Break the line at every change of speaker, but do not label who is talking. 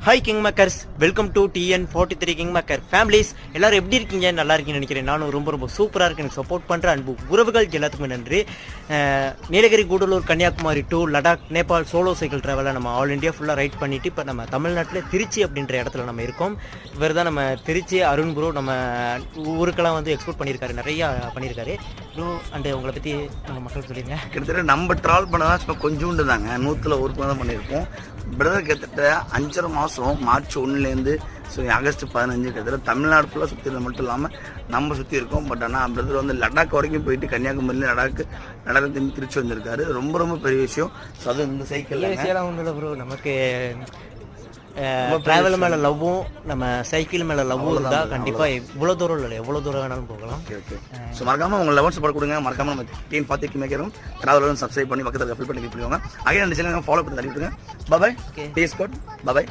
Hi king makers, welcome to TN43 king maker families. எல்லாரும் எப்படி இருக்கீங்க? நல்லா இருக்கீங்கன்னு நினைக்கிறேன். நானும் ரொம்ப சூப்பராக இருக்கு. எனக்கு சப்போர்ட் பண்ணுற அன்பு உறவுகள் எல்லாத்துக்குமே நன்றி. Nilgiri, Gudalur, Kanyakumari to Ladakh, Nepal solo cycle ட்ராவலில் நம்ம ஆல் இண்டியா ஃபுல்லாக ரைட் பண்ணிவிட்டு இப்போ நம்ம தமிழ்நாட்டில் திருச்சி அப்படின்ற இடத்துல நம்ம இருக்கோம். இவர் தான் நம்ம திருச்சி அருண் ப்ரோ. நம்ம ஊருக்கெல்லாம் வந்து எக்ஸ்போர்ட் பண்ணியிருக்காரு, நிறையா பண்ணியிருக்காரு ப்ரோ. அண்டு உங்களை பற்றி நம்ம மக்கள் சொல்லிடுங்க.
கிட்டத்தட்ட நம்ம ட்ராவல் பண்ணதான் சும்மா கொஞ்சோண்டு தாங்க, 100ல் ஒரு தான் பண்ணியிருக்கோம். பிரதர் கிட்டத்தட்ட 5.5 மாதம் மார்ச் 1லேருந்து ஆகஸ்ட் 15 கிட்டத்தட்ட தமிழ்நாடு ஃபுல்லாக சுற்றி மட்டும் இல்லாமல் நம்ம சுற்றி இருக்கோம். பட் ஆனால் பிரதர் வந்து லடாக் வரைக்கும் போயிட்டு கன்னியாகுமரியில் லடாக் திரும்பி திருச்சி வந்திருக்காரு. ரொம்ப பெரிய விஷயம். ஸோ அது இந்த சைக்கிள்
விஷயம்லாம் ஒன்றும் இல்லை ப்ரோ. நமக்கு ட்ராவல் மேலே லவ்வும் நம்ம சைக்கிள் மேலே லவ்வும் இருந்தால் கண்டிப்பாக இவ்வளோ தூரம் இல்லை, எவ்வளோ தூரம் வேணாலும் போகலாம்.
ஓகே. ஸோ மறக்காமல் உங்கள் லெவன்ஸ் சப்போர்ட் கொடுங்க. மறக்காமல் நம்ம TN43 மேக்கரும் ட்ராவலும் சப்ஸ்கிரைப் பண்ணி பக்கத்தில் ஃபில் பண்ணி கொடுங்க. அகைன் அந்த சேனல் ஃபாலோ பண்ணி தள்ளிவிடுங்க. பாய். டேஸ் கோட் பாய்.